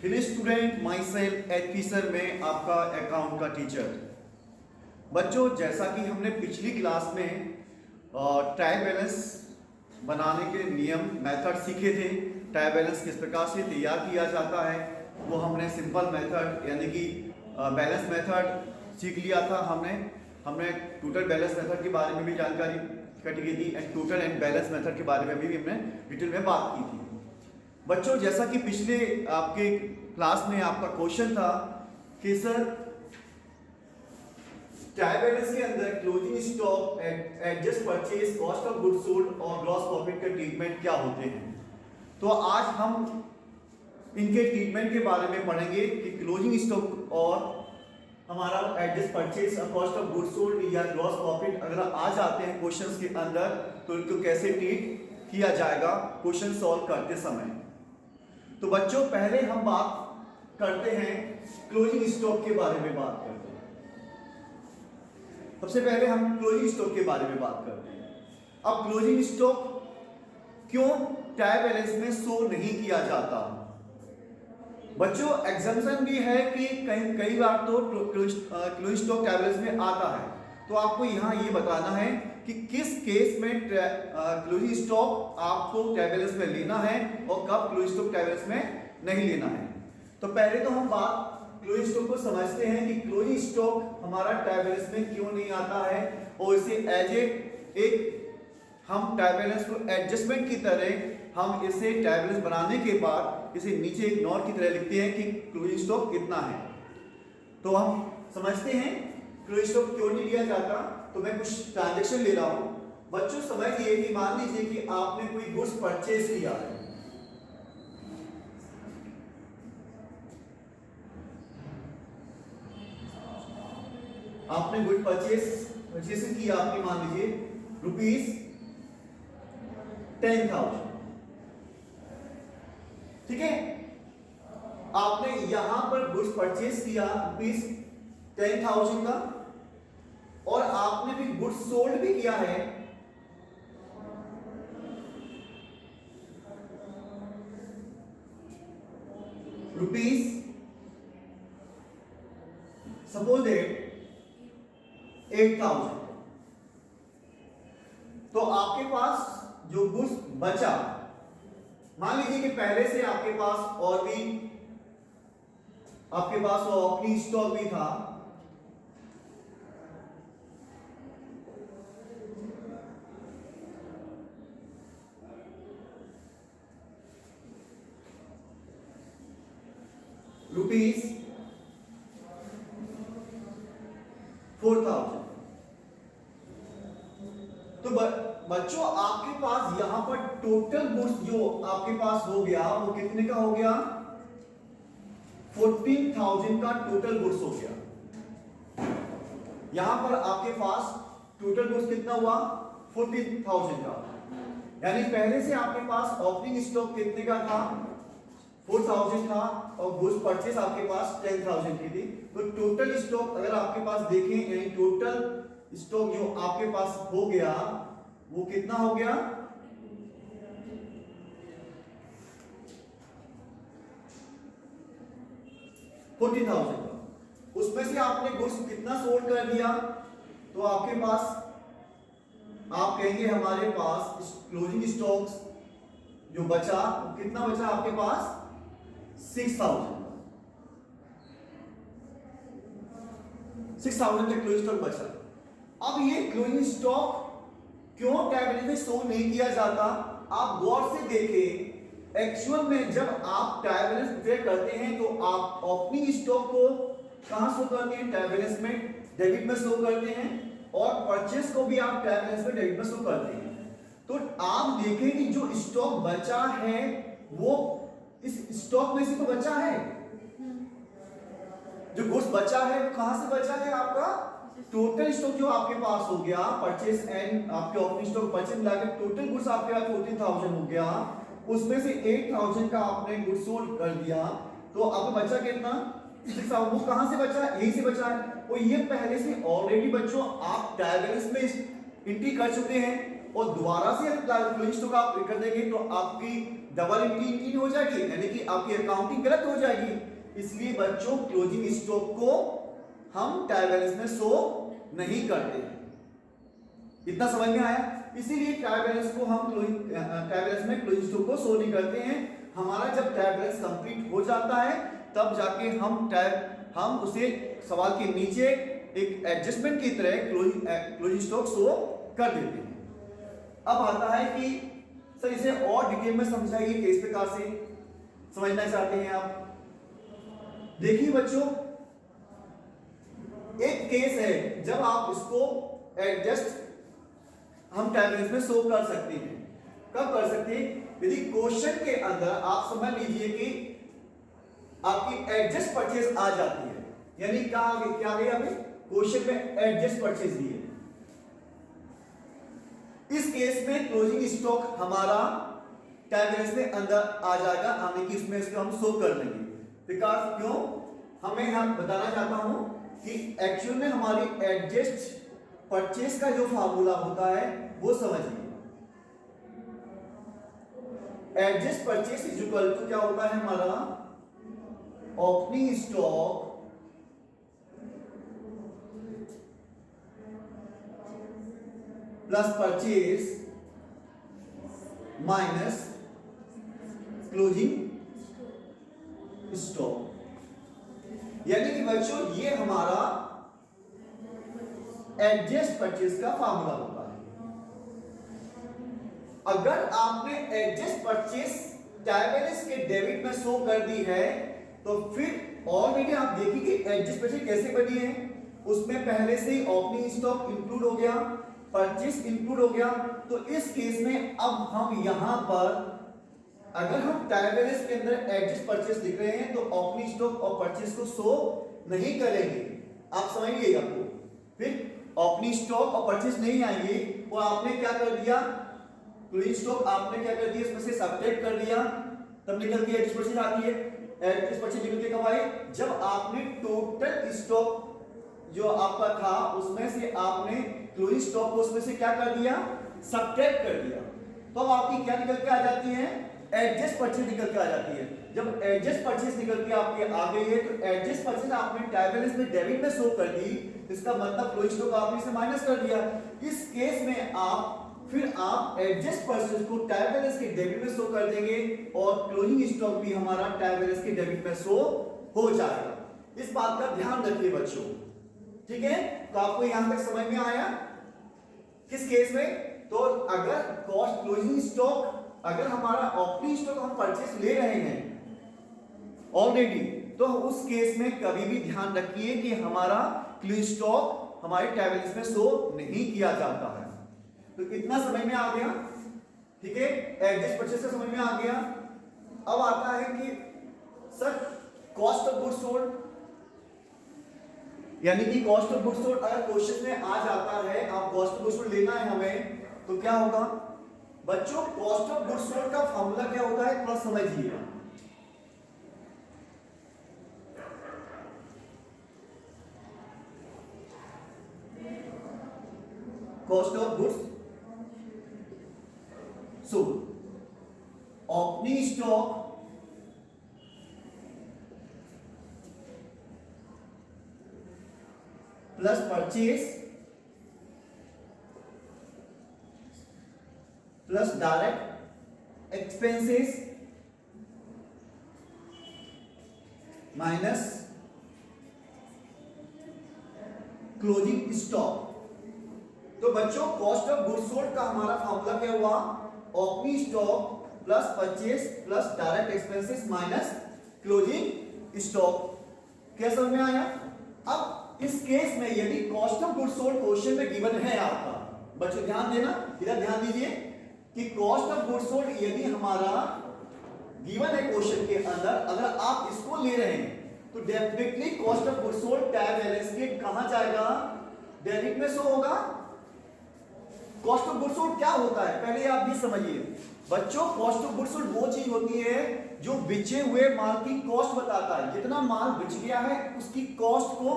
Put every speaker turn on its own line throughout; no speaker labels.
Hello student, my self HP sir में आपका account का टीचर। बच्चों, जैसा कि हमने पिछली क्लास में ट्रायल बैलेंस बनाने के नियम मेथड सीखे थे। ट्रायल बैलेंस किस प्रकार से तैयार किया जाता है वो हमने सिंपल मेथड यानी कि बैलेंस मेथड सीख लिया था। हमने टोटल बैलेंस मेथड के बारे में भी जानकारी इकट्ठी की थी and total and balance method के बारे में भी हमने डिटेल में बात की थी। बच्चों, जैसा कि पिछले आपके क्लास में आपका क्वेश्चन था कि सर ट्रायल बैलेंस के अंदर closing stock, adjust purchase, cost of goods sold और ग्रॉस प्रॉफिट के ट्रीटमेंट क्या होते हैं। तो आज हम इनके ट्रीटमेंट के बारे में पढ़ेंगे कि क्लोजिंग स्टॉक और हमारा एडजस्ट परचेज और कॉस्ट ऑफ गुड्स सोल्ड या ग्रॉस प्रॉफिट अगर आ जाते हैं क्वेश्चंस के अंदर तो इनको कैसे ट्रीट किया जाएगा क्वेश्चन सॉल्व करते समय। तो बच्चों, पहले हम बात करते हैं क्लोजिंग स्टॉक के बारे में बात करते हैं। सबसे पहले हम क्लोजिंग स्टॉक के बारे में बात करते हैं। अब क्लोजिंग स्टॉक क्यों ट्रायल बैलेंस में शो नहीं किया जाता। बच्चों, एग्जाम्पशन भी है कि कई बार तो क्लोजिंग स्टॉक ट्रायल बैलेंस में आता है, तो आपको यहाँ ये बताना है कि किस केस में क्लोजिंग स्टॉक आपको ट्रायल बैलेंस में लेना है और कब क्लोजिंग स्टॉक ट्रायल बैलेंस में नहीं लेना है। तो पहले तो हम बात क्लोजिंग स्टॉक को समझते हैं कि क्लोजिंग स्टॉक हमारा ट्रायल बैलेंस में क्यों नहीं आता है और इसे एज एक हम ट्रायल बैलेंस को एडजस्टमेंट की तरह हम इसे ट्रायल बैलेंस बनाने के बाद इसे नीचे एक नोट की तरह लिखते हैं कि क्लोजिंग स्टॉक कितना है। तो हम समझते हैं क्लोजिंग स्टॉक क्यों नहीं लिया जाता। तो मैं कुछ ट्रांजैक्शन ले रहा हूं। बच्चों, समझिए कि मान लीजिए कि आपने कोई गुड्स परचेज किया है। आपने गुड परचेज किया, आपने मान लीजिए ₹10,000। ठीक है, आपने यहां पर गुड्स परचेज किया ₹10,000 का और आपने भी गुड्स सोल्ड भी किया है सपोज दैट 8,000। तो आपके पास जो गुड्स बचा, मान लीजिए कि पहले से आपके पास और भी आपके पास ओपनिंग स्टॉक भी था। ₹4,000। तो बच्चों, आपके पास यहां पर टोटल गुड्स जो आपके पास हो गया वो कितने का हो गया? 14,000 का टोटल गुड्स हो गया। यहां पर आपके पास टोटल गुड्स कितना हुआ? 14,000 का। यानी पहले से आपके पास ओपनिंग स्टॉक कितने का था? 4,000 था और गुड्स परचेस आपके पास 10,000 की थी। तो टोटल स्टॉक अगर आपके पास देखें, यानी टोटल स्टॉक जो आपके पास हो गया वो कितना हो गया? 40,000 का। उसमें से आपने गुड्स कितना सोल्ड कर दिया? तो आपके पास आप कहेंगे हमारे पास क्लोजिंग स्टॉक्स जो बचा कितना बचा आपके पास? 6,000 का क्लोजिंग स्टॉक बचा। अब ये क्लोजिंग स्टॉक क्यों ट्रायल बैलेंस में शो नहीं किया जाता? आप गौर से देखें, एक्चुअल में जब आप ट्रायल बैलेंस प्रिपेयर करते हैं तो आप ओपनिंग स्टॉक को कहां शो करते हैं? ट्रायल बैलेंस में डेबिट में शो करते हैं और परचेस को भी आप ट्रायल बैलेंस में डेबिट में शो करते हैं। तो आप देखें कि जो स्टॉक बचा है वो इस स्टॉक में से तो बचा है। जो गुड्स बचा है वो कहां से बचा है? आपका टोटल स्टॉक जो आपके पास हो गया, परचेस एंड आपके ओपनिंग स्टॉक परचेस मिलाकर टोटल गुड्स आपके पास 14,000 हो गया। उसमें से 8,000 का आपने गुड्स सोल्ड कर दिया, तो आपको बचा कितना? 6,000। वो कहां से बचा? यहीं से बचा है। और ये पहले से ऑलरेडी बच्चों आप ट्रायल बैलेंस में एंट्री कर चुके हैं। और दोबारा से क्लोजिंग स्टॉक आप कर देंगे तो आपकी डबल एंट्री हो जाएगी, यानी कि आपकी अकाउंटिंग गलत हो जाएगी। इसलिए बच्चों क्लोजिंग स्टॉक को हम ट्रायल बैलेंस में शो नहीं करते। इतना समझ में आया? इसीलिए ट्रायल बैलेंस को हम ट्रायल बैलेंस में क्लोजिंग स्टॉक को शो नहीं करते हैं। हमारा जब ट्रायल बैलेंस कंप्लीट हो जाता है तब जाके हम उसे सवाल के नीचे एक एडजस्टमेंट की तरह क्लोजिंग स्टॉक शो कर देते हैं। अब आता है कि सर इसे और डिटेल में समझाइए, किस प्रकार से समझना चाहते हैं आप? देखिए बच्चों, एक केस है जब आप इसको एडजस्ट हम ट्रायल बैलेंस में शो कर सकते हैं। कब कर सकते हैं? यदि क्वेश्चन के अंदर आप समझ लीजिए कि आपकी एडजस्ट परचेज आ जाती है, यानी क्या आ गई हमें क्वेश्चन में एडजस्ट परचेज दिए। इस केस में क्लोजिंग स्टॉक हमारा ट्रायल बैलेंस में अंदर आ जाएगा, आने की इसमें इसको हम शो कर देंगे। बिकॉज क्यों? हमें हम बताना चाहता हूं कि एक्चुअल में हमारी एडजस्ट परचेज का जो फार्मूला होता है वो समझिए। Adjust purchase is equal to क्या होता है हमारा? Opening stock plus purchase minus closing stock. यानी कि बच्चों ये हमारा एडजस्ट परचेज का फार्मूला होता है। अगर आपने एडजस्ट परचेज ट्रायल बैलेंस के डेबिट में शो कर दी है तो फिर ऑलरेडी आप देखिए एडजस्ट परचेज कैसे बनी है। उसमें पहले से ही ओपनिंग स्टॉक इंक्लूड हो गया, परचेज इंक्लूड हो गया। तो इस केस में अब हम यहां पर अगर हम ट्रायल बैलेंस के अंदर एडजस्ट परचेज लिख रहे हैं तो ओपनिंग स्टॉक और परचेज को शो नहीं करेंगे। आप समझिएगा आपको, फिर ओपनिंग स्टॉक और परचेज नहीं आएंगे। और आपने क्या कर दिया? क्लोजिंग स्टॉक आपने क्या कर दिया? इसमें से सब्ट्रैक्ट कर दिया, तब निकल के एडजस्ट परचेज आती है। एडजस्ट परचेज निकल के कब आई? जब आपने टोटल स्टॉक जो आपका था उसमें से आपने क्लोजिंग स्टॉक को उसमें से क्या कर दिया? सब्ट्रैक्ट कर दिया। तो अब आपकी क्या निकल के आ जाती है? एडजस्ट परचेज निकल के आ जाती है। जब एडजस्ट परचेज निकल के आपके आ गई है तो एडजस्ट परचेज आपने ट्रायल बैलेंस में डेबिट में शो कर दी, इसका मतलब क्लोजिंग स्टॉक आपने इसे माइनस कर दिया। इस केस में आप एडजस्ट परचेज को ट्रायल बैलेंस के डेबिट में शो कर देंगे और क्लोजिंग स्टॉक भी हमारा ट्रायल बैलेंस के डेबिट में शो हो जाएगा। इस बात का ध्यान रखिए बच्चों, ठीक है? तो आपको यहां तक समझ में आया? किस केस में? तो अगर कॉस्ट क्लोजिंग स्टॉक, अगर हमारा ओपनिंग स्टॉक हम परचेज ले रहे हैं ऑलरेडी, तो उस केस में कभी भी ध्यान रखिए कि हमारा क्लोजिंग स्टॉक हमारे ट्रायल बैलेंस में शो नहीं किया जाता है। तो इतना समझ में आ गया, ठीक है? एडजस्ट परचेज से समझ में आ गया। अब आता है कि sir cost of goods sold, यानी कि कॉस्ट ऑफ गुड्स सोल्ड अगर क्वेश्चन में आ जाता है, आप कॉस्ट ऑफ गुड्स सोल्ड लेना है हमें, तो क्या होगा बच्चों? कॉस्ट ऑफ गुड्स सोल्ड का फार्मूला क्या होता है थोड़ा समझिएगा। Cost of goods sold, opening stock plus purchase plus direct expenses minus closing stock. तो बच्चों कॉस्ट ऑफ गुड्स सोल्ड का हमारा फार्मूला क्या हुआ? Opening stock plus purchase plus direct expenses minus closing stock. क्या समझ में आया? अब इस केस में यदि cost of goods sold question में गिवन है आपका, बच्चों ध्यान देना, इधर ध्यान दीजिए कि कॉस्ट ऑफ गुड्स सोल्ड यदि हमारा गिवन है क्वेश्चन के अंदर, अगर आप इसको ले रहे हैं तो definitely cost of goods sold trial balance के कहां जाएगा? डेबिट में शो होगा। कॉस्ट ऑफ गुड्स सोल्ड क्या होता है पहले आप भी समझिए बच्चों। कॉस्ट ऑफ गुड्स सोल्ड वो चीज होती है जो बिचे हुए माल की कॉस्ट बताता है। जितना माल बिच गया है उसकी कॉस्ट को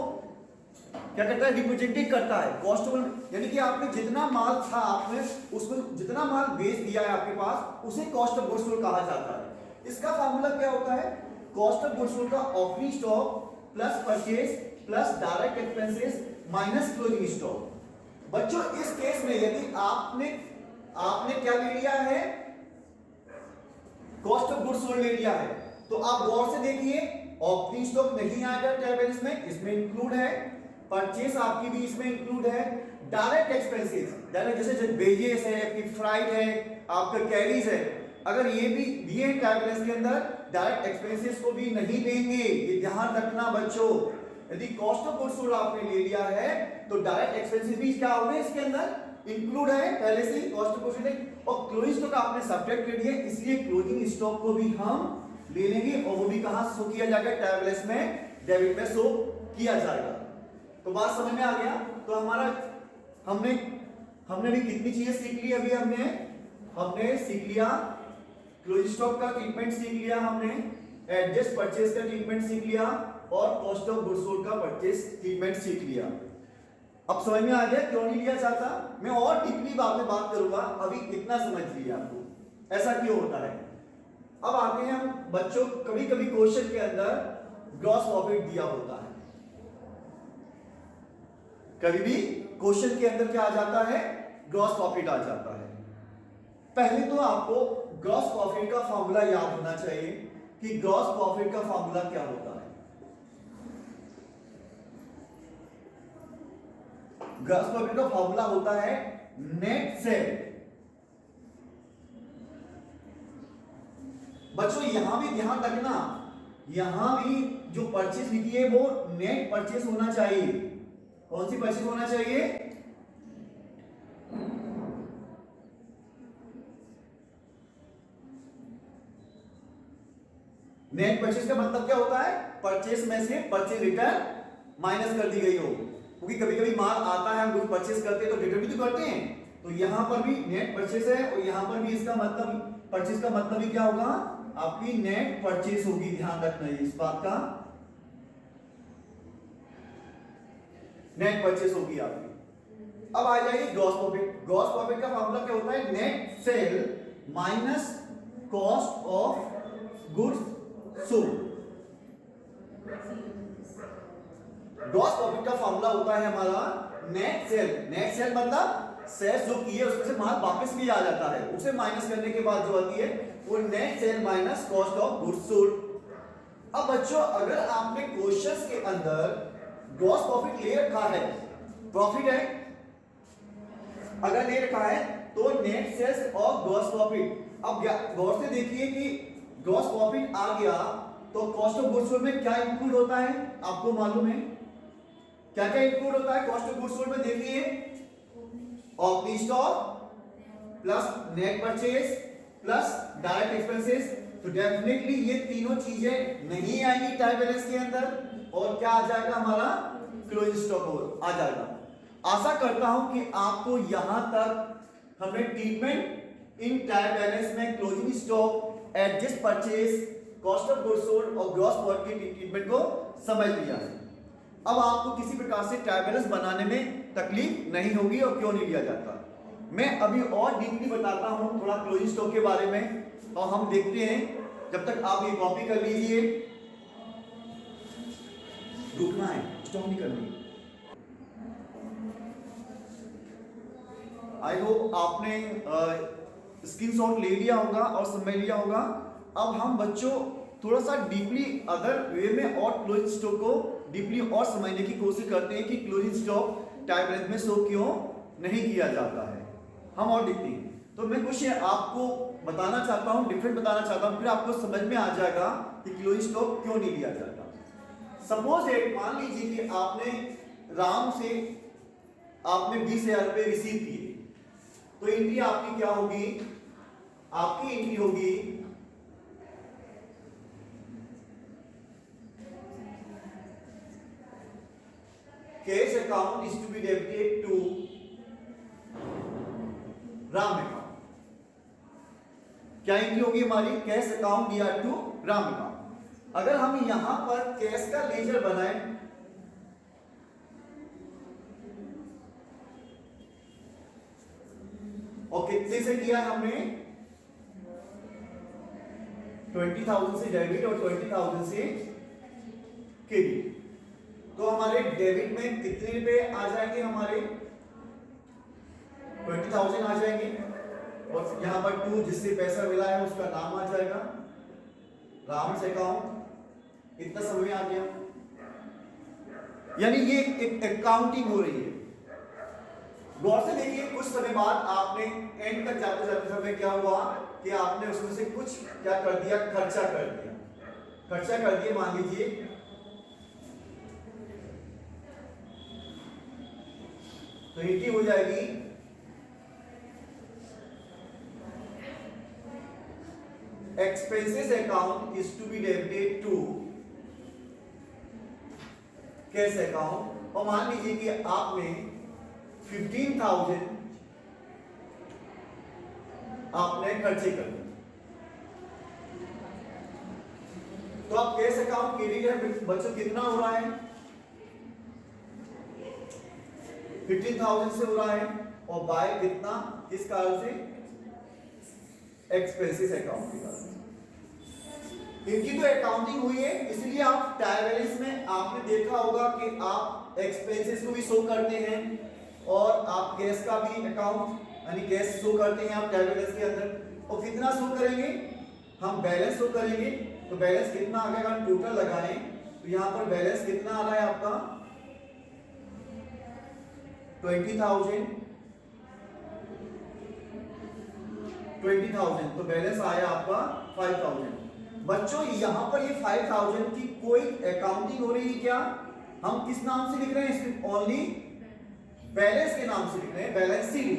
क्या करता है, रिप्रेजेंटेट करता है कॉस्ट ऑफ, यानी कि आपने जितना माल था, आपने उसको जितना माल बेच दिया है आपके पास, उसे कॉस्ट ऑफ गुड्स सोल्ड कहा जाता है। इसका फार्मूला क्या होता है, कॉस्ट ऑफ गुड्स सोल्ड का opening stock plus purchase plus direct expenses minus closing stock. बच्चों इस केस में यदि आपने क्या ले लिया है, कॉस्ट ऑफ गुड्स सोल्ड ले लिया है, तो आप गौर से देखिए, ओपनिंग स्टॉक नहीं आएगा ट्रायल बैलेंस में, इसमें इंक्लूड है, परचेस आपकी भी इसमें इंक्लूड है, डायरेक्ट एक्सपेंसेस डायरेक्ट जैसे वेजेस है, आपकी फ्राइट है, आपका कैरीज है, अगर ये भी दिए हैं ट्रायल बैलेंस के अंदर, डायरेक्ट एक्सपेंसेस को भी नहीं देंगे, ये ध्यान रखना बच्चों। यदि कॉस्ट ऑफ गुड्स सोल्ड आपने ले लिया है तो डायरेक्ट एक्सपेंसेस भी क्या होंगे इसके अंदर इंक्लूड है पहले से ही कॉस्ट ऑफ गुड्स सोल्ड, और क्लोजिंग स्टॉक आपने सब्ट्रैक्ट कर दिया, इसलिए क्लोजिंग स्टॉक को भी हम ले लेंगे और वो भी कहां शो किया जाएगा, ट्रायल बैलेंस में डेबिट में शो किया जाएगा। तो बात समझ में आ गया। तो हमारा हमने भी कितनी चीजें सीख ली, अभी हमने सीख लिया क्लोजिंग स्टॉक का ट्रीटमेंट सीख लिया, हमने एडजस्ट परचेज का ट्रीटमेंट सीख लिया और कॉस्ट ऑफ गुड्स सोल्ड का परचेज ट्रीटमेंट सीख लिया। अब समझ में आ गया क्यों नहीं लिया जाता, मैं और डीपली बाद में बात करूंगा, अभी इतना समझ लिया आपको ऐसा क्यों होता है। अब आते हैं हम बच्चों, कभी कभी क्वेश्चन के अंदर ग्रॉस प्रॉफिट दिया होता है, कभी भी क्वेश्चन के अंदर क्या आ जाता है, ग्रॉस प्रॉफिट आ जाता है। पहले तो आपको ग्रॉस प्रॉफिट का फॉर्मूला याद होना चाहिए कि ग्रॉस प्रॉफिट का फॉर्मूला क्या होता है। ग्रॉस प्रॉफिट का फॉर्मूला होता है नेट सेल। बच्चों यहां भी ध्यान रखना, यहां भी जो परचेज लिखी है वो नेट परचेज होना चाहिए। कौन सी परचेज होना चाहिए, नेट परचेज का मतलब क्या होता है, परचेज में से परचेज रिटर्न माइनस कर दी गई हो, क्योंकि कभी कभी माल आता है, हम कुछ परचेज करते हैं तो रिटर्न भी तो करते हैं, तो यहां पर भी नेट परचेज है और यहां पर भी इसका मतलब परचेज का मतलब ही क्या होगा, आपकी नेट परचेज होगी। ध्यान रखना है इस बात का, नेट परचेज होगी आपकी। अब आ जाइए ग्रॉस प्रॉफिट। ग्रॉस प्रॉफिट का फॉर्मूला क्या होता है, net cell minus cost of goods sold. Gross profit का फॉर्मूला होता है हमारा नेट सेल। नेट सेल मतलब सेल्स जो की है उसमें से माल वापस भी आ जाता है, उसे माइनस करने के बाद जो आती है वो net cell minus cost of goods sold. अब बच्चों अगर आपने क्वेश्चंस के अंदर ग्रॉस प्रॉफिट ले रखा है, प्रॉफिट है अगर ले रखा है तो नेट सेल्स और ग्रॉस प्रॉफिट। अब गौर से देखिए कि ग्रॉस प्रॉफिट आ गया तो कॉस्ट ऑफ गुड्स सोल्ड में क्या इंक्लूड होता है, आपको मालूम है क्या क्या इंक्लूड होता है कॉस्ट ऑफ गुड्स सोल्ड में। देखिए opening stock plus net purchase plus direct expenses, तो डेफिनेटली ये तीनों चीजें नहीं आएंगी ट्रायल बैलेंस के अंदर, और क्या आ जाएगा हमारा क्लोजिंग स्टॉक आ जाएगा। आशा करता हूं कि आपको यहां तक हमने ट्रीटमेंट इन ट्रायल बैलेंस में closing stock, adjust purchase, cost of goods sold और ग्रॉस प्रॉफिट की ट्रीटमेंट को समझ लिया है। अब आपको किसी प्रकार से ट्रायल बैलेंस बनाने में तकलीफ नहीं होगी और क्यों नहीं लिया जाता। मैं अभी और डीपली बताता हूं थोड़ा क्लोजिंग स्टॉक के बारे में, और हम देखते हैं, जब तक आप ये कॉपी कर लीजिए, रुकना है, स्टॉप नहीं करनी। आई होप आपने स्क्रीनशॉट ले लिया होगा और समझ लिया होगा। अब हम बच्चों थोड़ा सा डीपली अदर वे में और क्लोजिंग स्टॉक को डीपली और समझने की कोशिश करते हैं कि क्लोजिंग स्टॉक ट्रायल बैलेंस में शो क्यों नहीं किया जाता है, हम और डीपली। तो मैं कुछ आपको बताना चाहता हूं, डिफरेंट बताना चाहता हूं, फिर आपको समझ में आ जाएगा कि क्लोजिंग स्टॉक क्यों नहीं लिया जाता। सपोज एक मान लीजिए कि आपने राम से आपने 20,000 रुपए रिसीव किए, तो एंट्री आपकी क्या होगी, आपकी एंट्री होगी cash account is to be debited to Ram account. क्या एंट्री होगी हमारी, कैश अकाउंट दिया टू राम अकाउंट। अगर हम यहां पर कैश का लेजर बनाए और कितने से किया है हमने? 20,000 से डेबिट और 20,000 से क्रेडिट। तो हमारे डेबिट में कितने रुपए आ जाएंगे? हमारे 20,000 आ जाएंगे और यहां पर 2 जिससे पैसा मिला है उसका नाम आ जाएगा, राम्स अकाउंट। इतना समझ में आ गया? यानी ये एक अकाउंटिंग हो रही है। गौर से देखिए, कुछ समय बाद आपने एंड तक जाते जाते समय क्या हुआ कि आपने उसमें से कुछ क्या कर दिया? खर्चा कर दिया। खर्चा कर दिया, मान लीजिए तो ये हो जाएगी expenses account is to be debited to cash account. और मान लीजिए कि आपने 15,000 आपने खर्चे कर दिए, तो आप कैश अकाउंट क्रेडिट है बच्चों कितना हो रहा है? 15,000 से हो रहा है और बाय कितना? किस कारण से? एक्सपेंसेस अकाउंट के कारण। इनकी तो अकाउंटिंग हुई है, इसलिए आप ट्रायल बैलेंस में आपने देखा होगा कि आप एक्सपेंसेस को भी शो करते हैं और आप कैश का भी अकाउंट यानी कैश शो करते हैं आप ट्रायल बैलेंस के अंदर। और कितना शो करेंगे? हम बैलेंस शो करेंगे। तो बैलेंस कितना आ गया? हम टोटल लगाएं तो यहां पर बैलेंस कितना आ रहा है आपका? 20,000 तो बैलेंस आया आपका 5,000। बच्चों यहां पर ये 5,000 की कोई अकाउंटिंग हो रही है क्या? हम किस नाम से लिख रहे हैं? सिर्फ ओनली बैलेंस के नाम से लिख रहे हैं, बैलेंस सीडी।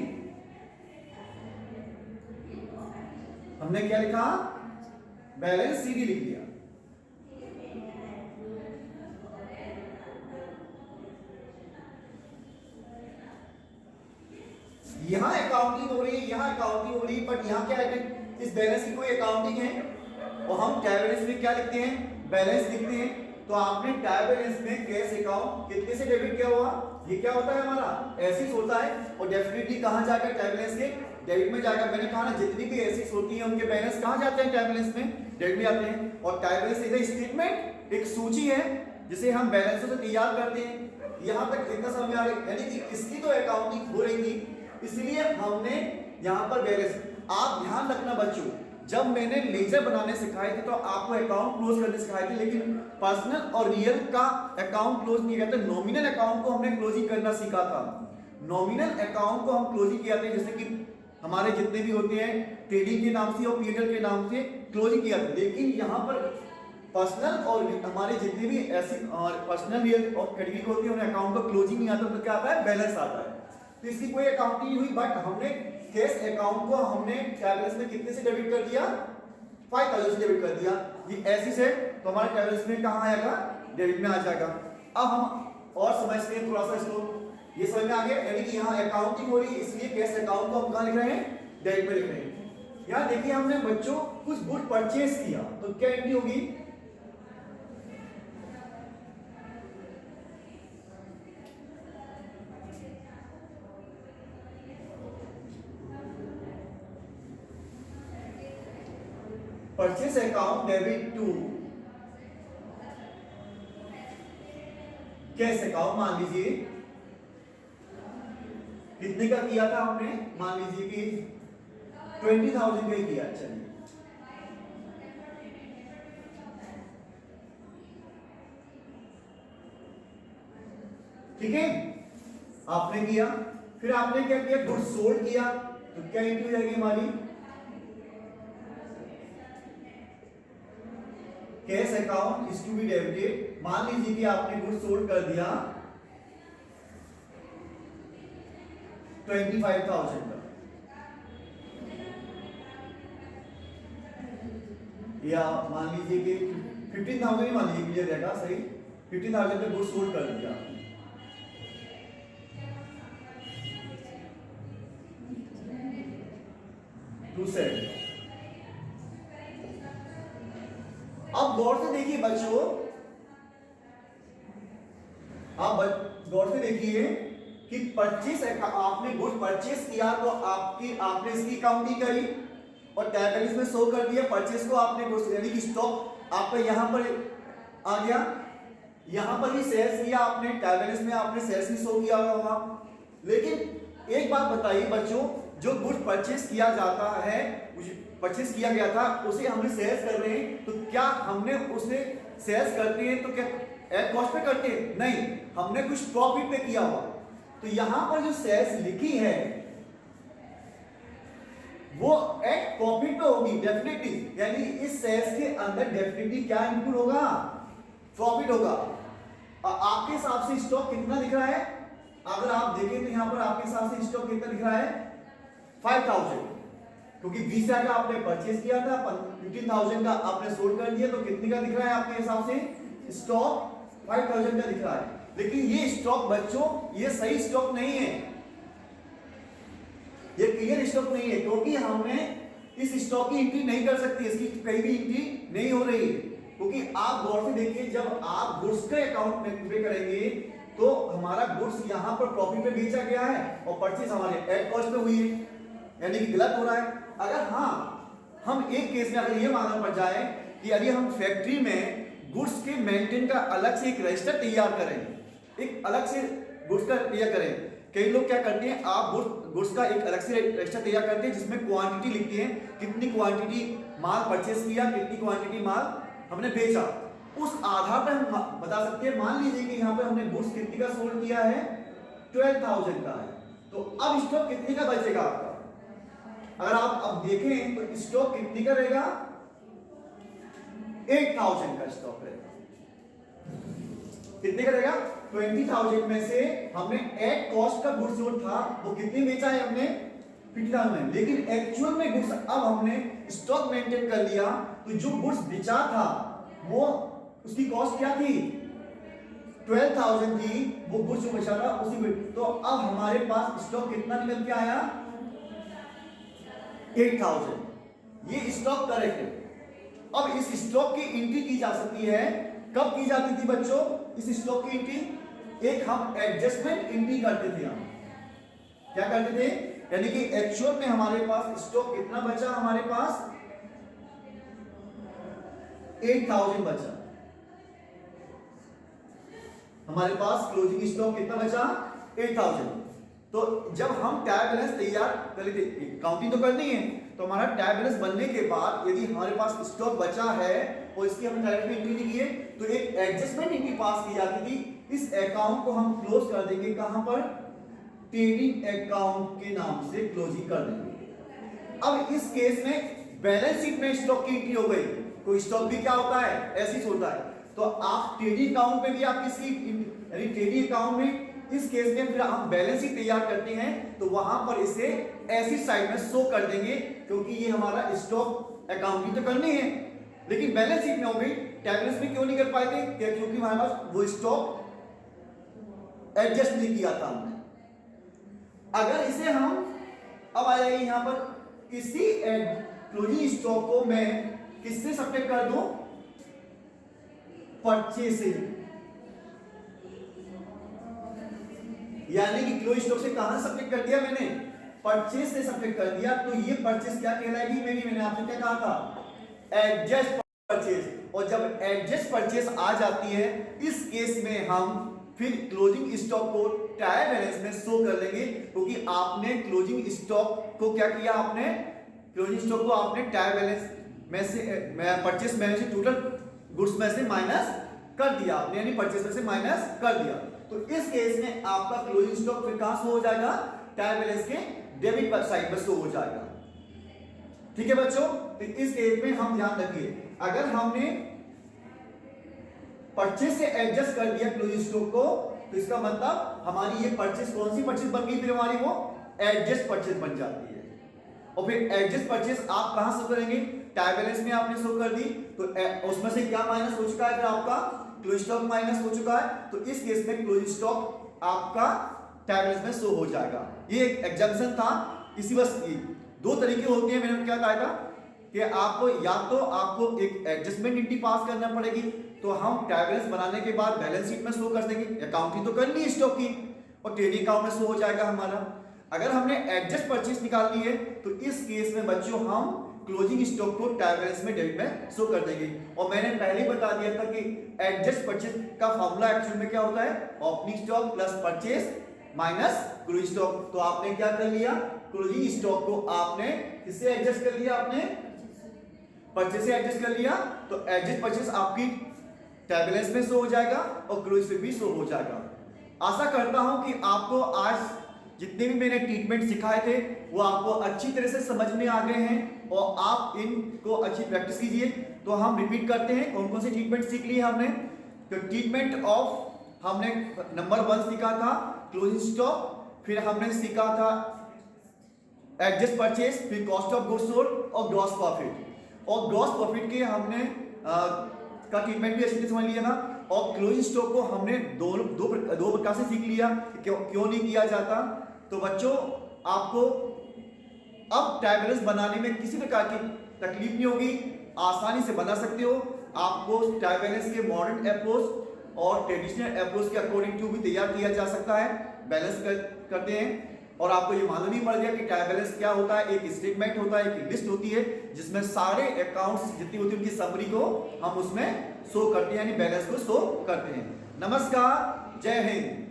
हमने क्या लिखा? बैलेंस सीडी लिख दिया। यहां अकाउंटिंग हो रही है, यहां अकाउंटिंग हो रही है, बट यहां क्या है? इस बैलेंस की कोई अकाउंटिंग है और हम ट्रायल बैलेंस में क्या लिखते हैं? बैलेंस लिखते हैं। तो आपने ट्रायल बैलेंस में कैश अकाउंट कितने से डेबिट किया हुआ? ये क्या होता है? हमारा एसिड होता है और डेफिनेटली कहां जाएगा? ट्रायल बैलेंस के डेबिट में जाएगा। मैंने कहा ना, जितनी भी एसिड होती है उनके बैलेंस कहां जाते हैं? ट्रायल बैलेंस में डेबिट में आते हैं। और trial balance is a statement, एक सूची है जिसे हम बैलेंसों से तैयार करते हैं। यहां तक इतना समझ में आ गया? यानी कि इसकी तो अकाउंटिंग हो रही थी, इसलिए हमने यहां पर बैलेंस। आप ध्यान रखना बच्चों, जब मैंने लेजर बनाने सिखाए थे तो आपको अकाउंट क्लोज करने सिखाए थे, लेकिन पर्सनल और रियल का अकाउंट क्लोज नहीं किया था। नॉमिनल अकाउंट को हमने क्लोजिंग करना सीखा था। नॉमिनल अकाउंट को हम क्लोजिंग किया था, जैसे कि हमारे जितने भी होते हैं ट्रेडिंग के नाम से और पीएनएल के नाम से क्लोजिंग किया था। लेकिन यहाँ पर पर्सनल और हमारे जितने भी ऐसे और पर्सनल रियल और क्रेडिट होती है उन्हें अकाउंट का क्लोजिंग नहीं आता, तो क्या आता है? बैलेंस आता है। तो इसकी कोई अकाउंटिंग नहीं हुई, बट हमने कैश अकाउंट को हमने बैलेंस में कितने से डेबिट कर दिया? 5,000 से डेबिट कर दिया। ये ऐसी से तो हमारे बैलेंस में कहां आएगा? डेबिट में आ जाएगा। अब हम और समझते हैं थोड़ा सा इसको, ये समझ में आ गया? यानी कि यहाँ अकाउंटिंग हो रही है, इसलिए कैश अकाउंट को हम कहां लिख रहे हैं? डेबिट में लिख रहे हैं। यहाँ देखिए, हमने बच्चों कुछ गुड परचेज किया तो क्या एंट्री होगी? Purchase account debit to cash account. मान लीजिए कितने का किया था हमने? मान लीजिए कि 20,000 का ही किया। चलिए, ठीक है, आपने किया। फिर आपने क्या किया? गुड सोल्ड किया। तो क्या एंट्री हो जाएगी हमारी? Cash account is to be debited. मान लीजिए कि आपने गुड सोल्ड कर दिया 25,000 का, या मान लीजिए कि 15,000 ही मान लीजिए, क्लियर रहेगा, सही। 15,000 का गुड सोल्ड कर दिया। अब गौर से देखिए बच्चों, आप गौर से देखिए कि परचेस आपने गुड्स परचेस किया तो आपने इसकी अकाउंटिंग करी और टैब बैलेंस में शो कर दिया परचेस को आपने गुड्स, यानी कि स्टॉक आपका यहां पर आ गया, यहां पर भी सेल्स किया आपने, टैब बैलेंस में आपने सेल्स भी शो किया होगा। लेकिन एक बात बताइए बच्चों, जो गुड्स परचेस किया जाता है, परचेस किया गया था उसे हमने सेल्स कर रहे हैं, तो क्या हमने उसे सेल्स करते हैं तो क्या एट कॉस्ट पे करते हैं? नहीं, हमने कुछ प्रॉफिट पे किया हुआ। तो यहां पर जो सेल्स लिखी है वो एट प्रॉफिट पे होगी डेफिनेटली, यानी इस सेल्स के अंदर डेफिनेटली क्या इंक्लूड होगा? प्रॉफिट होगा। आपके हिसाब से स्टॉक कितना दिख रहा है? अगर आप देखें तो यहां पर आपके हिसाब से स्टॉक कितना दिख रहा है? 5000, क्योंकि 20,000 का आपने परचेज किया था, 15,000 का आपने सोल्ड कर दिया, तो कितने का दिख रहा है आपके हिसाब से? स्टॉक 5,000 का दिख रहा है। लेकिन ये स्टॉक बच्चों ये सही स्टॉक नहीं है, ये क्लियर स्टॉक नहीं है, क्योंकि हमने इस स्टॉक की एंट्री नहीं कर सकती, इसकी कहीं भी एंट्री नहीं हो रही है। क्योंकि आप गौर से देखिए, जब आप गुड्स के अकाउंट में पे करेंगे तो हमारा गुड्स यहां पर प्रॉफिट पे बेचा गया है और परचेज हमारे एट कॉस्ट पे हुई है, यानी कि गलत हो रहा है। अगर हम एक केस में अगर ये मानना पड़ जाए कि यदि हम फैक्ट्री में गुड्स के मेंटेन का अलग से एक रजिस्टर तैयार करें, एक अलग से गुड्स का तैयार करें, कई लोग क्या करते हैं, आप गुड्स का एक अलग से रजिस्टर तैयार करते हैं जिसमें क्वांटिटी लिखते हैं, कितनी क्वांटिटी माल परचेस किया, कितनी क्वांटिटी माल हमने बेचा, उस आधार पर हम बता सकते हैं। मान लीजिए कि यहाँ पे हमने गुड्स कितने का सोल्ड किया है? 12,000 का है, तो अब स्टॉक कितने का बचेगा आपका? अगर आप अब देखें तो स्टॉक कितने का रहेगा? 8,000 का स्टॉक रहेगा। कितने का रहेगा? 20,000 में से हमने एट कॉस्ट का गुड्स जो था वो कितने बेचा है हमने? 50,000 में। लेकिन एक्चुअल में गुड्स अब हमने स्टॉक मेंटेन कर लिया, तो जो गुड्स बेचा था वो उसकी कॉस्ट क्या थी? 12,000 थी, वो गुड्स जो बचा था उसी में। तो अब हमारे पास स्टॉक कितना निकल के आया? 8,000। ये स्टॉक करेक्ट है। अब इस स्टॉक की एंट्री की जा सकती है, कब की जाती थी बच्चों इस स्टॉक की एंट्री? एक हम एडजस्टमेंट एंट्री करते थे। हम क्या करते थे? यानी कि एक्चुअल में हमारे पास स्टॉक कितना बचा? हमारे पास 8,000 बचा, हमारे पास क्लोजिंग स्टॉक कितना बचा? 8,000। तो जब हम टैब बैलेंस तैयार कर लेते, काउंटिंग तो करनी है, तो हमारा टैब बैलेंस बनने के बाद यदि हमारे पास स्टॉक बचा है और इसकी हमने डायरेक्ट एंट्री नहीं की है, तो एक एडजस्टमेंट एंट्री पास की जाती थी। इस अकाउंट को हम क्लोज कर देंगे, कहां पर? ट्रेडिंग अकाउंट के नाम से क्लोजिंग कर देंगे। अब इस केस में बैलेंस शीट में स्टॉक की एंट्री हो गई। कोई स्टॉक भी क्या होता है? ऐसी होता है। तो आप ट्रेडिंग अकाउंट में भी आप किसी, यानी ट्रेडिंग अकाउंट में इस केस में फिर हम बैलेंस शीट तैयार करते हैं, तो वहां पर इसे ऐसी साइड में शो कर देंगे, क्योंकि ये हमारा स्टॉक अकाउंटिंग तो करनी है, लेकिन बैलेंस शीट में हो गई। टैब बैलेंस में क्यों नहीं कर पाए थे? क्योंकि हमारे पास वो स्टॉक एडजस्ट नहीं किया था हमने। अगर इसे हम अब आ जाएंगे यहां पर, इसी क्लोजिंग स्टॉक को मैं किससे सब्ट्रैक्ट कर दूं? परचेज से, यानी कि क्लोज स्टॉक से कहां सब्ट्रैक्ट कर दिया मैंने? परचेज से सब्ट्रैक्ट कर दिया। तो ये परचेज क्या कहलाएगी मेरी? मैंने आपसे क्या कहा था? Adjust purchase. और जब एडजस्ट परचेज आ जाती है, इस केस में हम फिर क्लोजिंग स्टॉक को टैब बैलेंस में शो कर लेंगे, क्योंकि आपने क्लोजिंग स्टॉक को क्या किया? आपने क्लोजिंग स्टॉक को आपने टैब बैलेंस में से परचेज में से टोटल गुड्स में से माइनस कर दिया आपने, यानी परचेज में से माइनस कर दिया। तो इस केस में आपका क्लोजिंग स्टॉक फिर कहां शो हो जाएगा? टैब बैलेंस के डेबिट साइड पर शो हो जाएगा। ठीक है बच्चों, तो इस केस में हम ध्यान रखिए, अगर हमने परचेज से एडजस्ट कर दिया क्लोजिंग स्टॉक को, तो इसका मतलब हमारी ये परचेज कौन सी परचेज बन गई? फिर हमारी वो एडजस्ट परचेज बन जाती है। और फिर एडजस्ट परचेज आप कहां शो करेंगे? टैब बैलेंस में आपने शो कर दी, तो उसमें से क्या माइनस हो चुका है? फिर आपका क्लोजिंग स्टॉक माइनस हो चुका है। तो इस केस में क्लोजिंग स्टॉक आपका टैब बैलेंस में शो हो जाएगा। ये एक एग्जम्पशन था। इसी बस दो तरीके होते हैं, मैंने क्या कहा था कि आपको या तो आपको एक एडजस्टमेंट एंट्री पास करना पड़ेगी, तो हम टैब बैलेंस बनाने के बाद बैलेंस शीट में शो कर देंगे, अकाउंटिंग तो करनी है स्टॉक की, और ट्रेडिंग अकाउंट में शो हो जाएगा हमारा। अगर हमने एडजस्ट परचेज निकालनी है तो इस केस में बच्चों हम क्लोजिंग स्टॉक को ट्रायल बैलेंस में डेबिट में शो कर देंगे। और मैंने पहले ही बता दिया था कि एडजस्ट परचेज का फॉर्मूला एक्चुअल में क्या होता है, opening stock plus purchase minus closing stock. तो आपने क्या कर लिया, क्लोजिंग स्टॉक को आपने किससे एडजस्ट कर लिया, आपने परचेज से एडजस्ट कर लिया। तो एडजस्ट परचेज आपकी ट्रायल बैलेंस में शो हो जाएगा और क्लोजिंग में भी शो हो जाएगा। आशा करता हूं कि आपको आज जितने भी मैंने ट्रीटमेंट सिखाए थे वो आपको अच्छी तरह से समझ में आ गए हैं और आप इनको अच्छी प्रैक्टिस कीजिए। तो हम रिपीट करते हैं कौन कौन सी ट्रीटमेंट सीख ली है हमने। तो ट्रीटमेंट ऑफ हमने नंबर 1 सीखा था क्लोजिंग स्टॉक, फिर हमने सीखा था एडजस्ट परचेज, फिर कॉस्ट ऑफ गुड्स सोल्ड और ग्रॉस प्रॉफिट। और ग्रॉस प्रॉफिट के हमने का ट्रीटमेंट भी अच्छी तरह समझ लिया था। और क्लोजिंग स्टॉक को हमने दो प्रकार से सीख लिया क्यों नहीं किया जाता। तो बच्चों आपको अब ट्रायल बैलेंस बनाने में किसी प्रकार की तकलीफ नहीं होगी, आसानी से बना सकते हो। आपको ट्रायल बैलेंस के मॉडर्न अप्रोच और ट्रेडिशनल अप्रोच के अकॉर्डिंग टू भी तैयार किया जा सकता है। बैलेंस करते हैं और आपको ये मालूम ही पड़ गया कि ट्रायल बैलेंस क्या होता है। एक स्टेटमेंट होता है, एक लिस्ट होती है जिसमें सारे अकाउंट्स जितनी होती है उनकी समरी को हम उसमें शो करते हैं, यानी बैलेंस को शो करते हैं। नमस्कार, जय हिंद।